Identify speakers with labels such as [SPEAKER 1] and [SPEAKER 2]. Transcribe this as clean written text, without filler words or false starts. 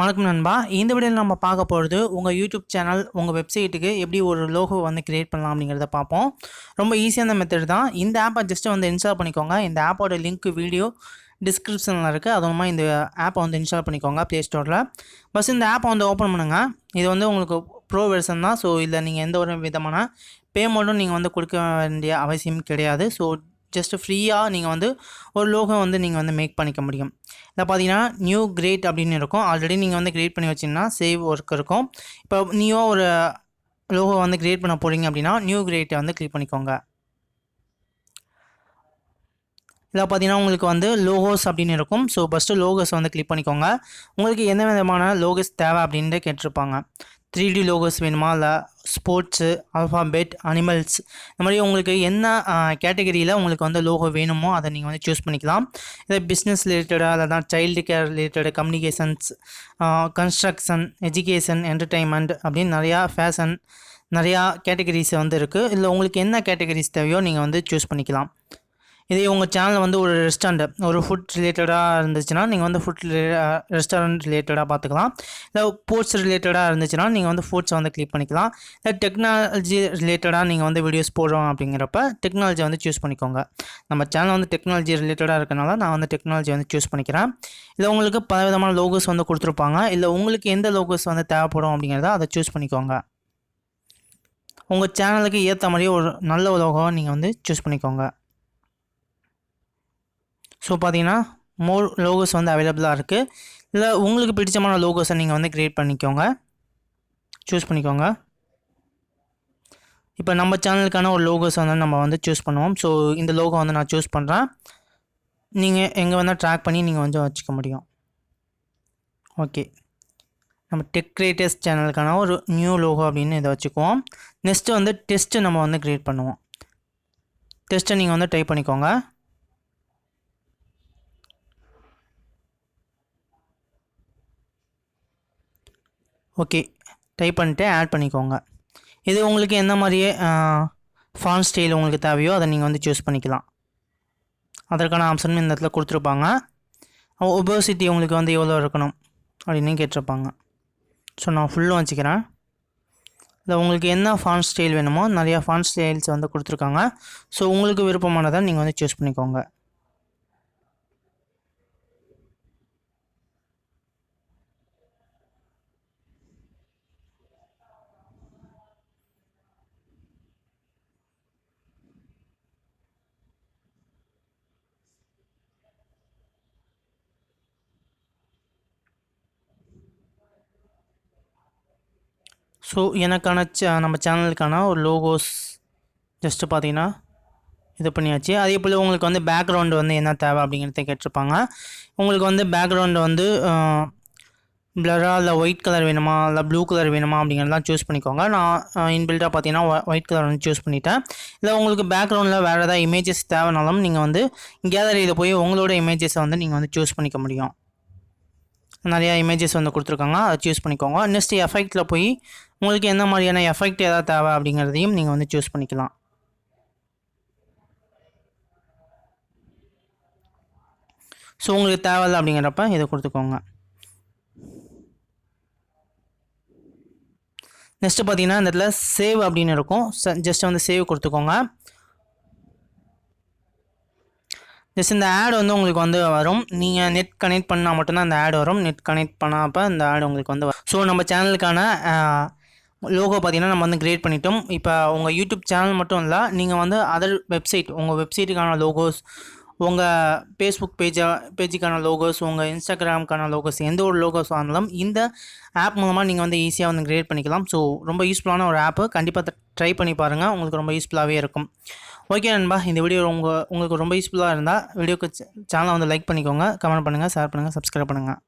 [SPEAKER 1] வணக்கம் நண்பா. இந்த வீடியோவில் நம்ம பார்க்க போகிறது உங்கள் யூடியூப் சேனல் உங்கள் வெப்சைட்டுக்கு எப்படி ஒரு லோகோ வந்து கிரியேட் பண்ணலாம் அப்படிங்கிறத பார்ப்போம். ரொம்ப ஈஸியான மெத்தட் தான். இந்த ஆப்பை ஜஸ்ட்டு வந்து இன்ஸ்டால் பண்ணிக்கோங்க. இந்த ஆப்போட லிங்க் வீடியோ டிஸ்கிரிப்ஷனில் இருக்குது. அதுவுமா இந்த ஆப்பை வந்து இன்ஸ்டால் பண்ணிக்கோங்க ப்ளே ஸ்டோரில். பஸ் இந்த ஆப்பை வந்து ஓப்பன் பண்ணுங்கள். இது வந்து உங்களுக்கு ப்ரோ வெர்ஷன் தான். ஸோ இதில் நீங்கள் எந்த ஒரு விதமான பேமெண்ட்டும் நீங்கள் வந்து கொடுக்க வேண்டிய அவசியம் கிடையாது. ஸோ ஜஸ்ட் ஃப்ரீயாக நீங்கள் வந்து ஒரு லோகோ வந்து நீங்கள் வந்து மேக் பண்ணிக்க முடியும். இதில் பார்த்தீங்கன்னா நியூ கிரியேட் அப்படின்னு இருக்கும். ஆல்ரெடி நீங்கள் வந்து கிரியேட் பண்ணி வச்சிங்கன்னா சேவ் ஒர்க் இருக்கும். இப்போ நியூவாக ஒரு லோகோ வந்து கிரியேட் பண்ண போகிறீங்க அப்படின்னா நியூ கிரியேட்டை வந்து கிளிக் பண்ணிக்கோங்க. இதில் பார்த்தீங்கன்னா உங்களுக்கு வந்து லோகோஸ் அப்படின்னு இருக்கும். ஸோ ஃபஸ்ட்டு லோகோஸ் வந்து கிளிக் பண்ணிக்கோங்க. உங்களுக்கு எந்த விதமான லோகோஸ் தேவை அப்படின்ட்டு கேட்டிருப்பாங்க. 3D லோகோஸ் வேணுமா, இல்லை ஸ்போர்ட்ஸு, ஆல்ஃபாபெட், அனிமல்ஸ், இந்த மாதிரி உங்களுக்கு என்ன கேட்டகரியில் உங்களுக்கு வந்து லோகோ வேணுமோ அதை நீங்கள் வந்து சூஸ் பண்ணிக்கலாம். இதை பிஸ்னஸ் ரிலேட்டடாக, இல்லைனா child care related, communications, construction, education, entertainment அப்படின்னு நிறையா ஃபேஷன் நிறையா கேட்டகரிஸ் வந்து இருக்குது. இல்லை உங்களுக்கு என்ன கேட்டகரிஸ் தேவையோ நீங்கள் வந்து சூஸ் பண்ணிக்கலாம். இதே உங்கள் சேனலில் வந்து ஒரு ரெஸ்டாரண்ட், ஒரு ஃபுட் ரிலேட்டடாக இருந்துச்சுன்னா நீங்கள் வந்து ஃபுட் ரெஸ்டாரண்ட் ரிலேட்டடாக பார்த்துக்கலாம். இல்லை ஸ்போர்ட்ஸ் ரிலேட்டடாக இருந்துச்சுன்னா நீங்கள் வந்து ஃபுட்ஸை வந்து கிளிக் பண்ணிக்கலாம். இல்லை டெக்னாலஜி ரிலேட்டடாக நீங்கள் வந்து வீடியோஸ் போடுறோம் அப்படிங்கிறப்ப டெக்னாலஜி வந்து சூஸ் பண்ணிக்கோங்க. நம்ம சேனல் வந்து டெக்னாலஜி ரிலேட்டடாக இருக்கனால நான் வந்து டெக்னாலஜி வந்து சூஸ் பண்ணிக்கிறேன். இல்லை உங்களுக்கு பல விதமான லோகோஸ் வந்து கொடுத்துருப்பாங்க. இல்லை உங்களுக்கு எந்த லோகோஸ் வந்து தேவைப்படும் அப்படிங்கிறத அதை சூஸ் பண்ணிக்கோங்க. உங்கள் சேனலுக்கு ஏற்ற மாதிரியே ஒரு நல்ல லோகோவை நீங்கள் வந்து சூஸ் பண்ணிக்கோங்க. ஸோ பார்த்தீங்கன்னா மோர் லோகோஸ் வந்து அவைலபிளாக இருக்குது. இல்லை உங்களுக்கு பிடிச்சமான லோகோஸை நீங்கள் வந்து க்ரியேட் பண்ணிக்கோங்க, சூஸ் பண்ணிக்கோங்க. இப்போ நம்ம சேனலுக்கான ஒரு லோகோஸ் வந்து நம்ம வந்து சூஸ் பண்ணுவோம். ஸோ இந்த லோகோ வந்து நான் சூஸ் பண்ணுறேன். நீங்கள் எங்கே வேணால் ட்ராக் பண்ணி நீங்கள் வந்து வச்சுக்க முடியும். ஓகே, நம்ம டெக் கிரியேட்டர்ஸ் சேனலுக்கான ஒரு நியூ லோகோ அப்படின்னு இதை வச்சுக்குவோம். நெக்ஸ்ட்டு வந்து டெஸ்ட்டு நம்ம வந்து க்ரியேட் பண்ணுவோம். டெஸ்ட்டை நீங்கள் வந்து டைப் பண்ணிக்கோங்க. ஓகே, டைப் பண்ணிட்டு ஆட் பண்ணிக்கோங்க. இது உங்களுக்கு எந்த மாதிரியே ஃபாண்ட் ஸ்டைல் உங்களுக்கு தேவையோ அதை நீங்கள் வந்து சூஸ் பண்ணிக்கலாம். அதற்கான ஆப்ஷனும் இந்த இடத்துல கொடுத்துருப்பாங்க. ஒபோசிட்டி உங்களுக்கு வந்து எவ்வளோ இருக்கணும் அப்படின்னு கேட்டிருப்பாங்க. ஸோ நான் ஃபுல்லும் வச்சுக்கிறேன். இல்லை உங்களுக்கு என்ன ஃபாண்ட் ஸ்டைல் வேணுமோ நிறையா ஃபாண்ட் ஸ்டைல்ஸ் வந்து கொடுத்துருக்காங்க. ஸோ உங்களுக்கு விருப்பமானதை நீங்கள் வந்து சூஸ் பண்ணிக்கோங்க. ஸோ எனக்கான நம்ம சேனலுக்கான ஒரு லோகோஸ் ஜஸ்ட்டு பார்த்தீங்கன்னா இது பண்ணியாச்சு. அதே போல் உங்களுக்கு வந்து பேக்ரவுண்டு வந்து என்ன தேவை அப்படிங்கிறத கேட்டிருப்பாங்க. உங்களுக்கு வந்து பேக்ரவுண்டு வந்து பிளராக இல்லை ஒயிட் கலர் வேணுமா, இல்லை ப்ளூ கலர் வேணுமா அப்படிங்கிறதெல்லாம் சூஸ் பண்ணிக்கோங்க. நான் இன்பில்டாக பார்த்தீங்கன்னா ஒயிட் கலர் வந்து சூஸ் பண்ணிட்டேன். இல்லை உங்களுக்கு பேக்ரவுண்டில் வேறு ஏதாவது இமேஜஸ் தேவைனாலும் நீங்கள் வந்து கேலரியில் போய் உங்களோட இமேஜஸை வந்து நீங்கள் வந்து சூஸ் பண்ணிக்க முடியும். நிறையா இமேஜஸ் வந்து கொடுத்துருக்காங்க, அதை சூஸ் பண்ணிக்கோங்க. நெக்ஸ்ட் எஃபெக்டில் போய் உங்களுக்கு என்ன மாதிரியான எஃபெக்ட் எதாவது தேவை அப்படிங்கிறதையும் நீங்கள் வந்து சூஸ் பண்ணிக்கலாம். ஸோ உங்களுக்கு தேவையில்லை அப்படிங்கிறப்ப இதை கொடுத்துக்கோங்க. நெக்ஸ்ட்டு பார்த்தீங்கன்னா இந்த இடத்துல சேவ் அப்படின்னு இருக்கும். ஜஸ்ட் வந்து சேவ் கொடுத்துக்கோங்க. ஜஸ்ட் இந்த ஆட் வந்து உங்களுக்கு வந்து வரும். நீங்கள் நெட் கனெக்ட் பண்ணால் மட்டும்தான் அந்த ஆட் வரும். நெட் கனெக்ட் பண்ணாப்போ இந்த ஆட் உங்களுக்கு வந்து வரும். ஸோ நம்ம சேனலுக்கான லோகோ பார்த்தீங்கன்னா நம்ம வந்து கிரியேட் பண்ணிட்டோம். இப்போ உங்கள் யூடியூப் சேனல் மட்டும் இல்லை, நீங்கள் வந்து அதர் வெப்சைட், உங்கள் வெப்சைட்டுக்கான லோகோஸ், உங்கள் ஃபேஸ்புக் பேஜுக்கான லோகோஸ், உங்கள் இன்ஸ்டாகிராமுக்கான லோகோஸ், எந்த ஒரு லோகோஸ் ஆனாலும் இந்த ஆப் மூலமாக நீங்கள் வந்து ஈஸியாக வந்து கிரியேட் பண்ணிக்கலாம். ஸோ ரொம்ப யூஸ்ஃபுல்லான ஒரு ஆப்பு. கண்டிப்பாக ட்ரை பண்ணி பாருங்கள், உங்களுக்கு ரொம்ப யூஸ்ஃபுல்லாகவே இருக்கும். ஓகே நண்பா, இந்த வீடியோ உங்களுக்கு ரொம்ப யூஸ்ஃபுல்லாக இருந்தால் வீடியோக்கு சேனலை வந்து லைக் பண்ணிக்கோங்க, கமெண்ட் பண்ணுங்கள், ஷேர் பண்ணுங்கள், சப்ஸ்கிரைப் பண்ணுங்கள்.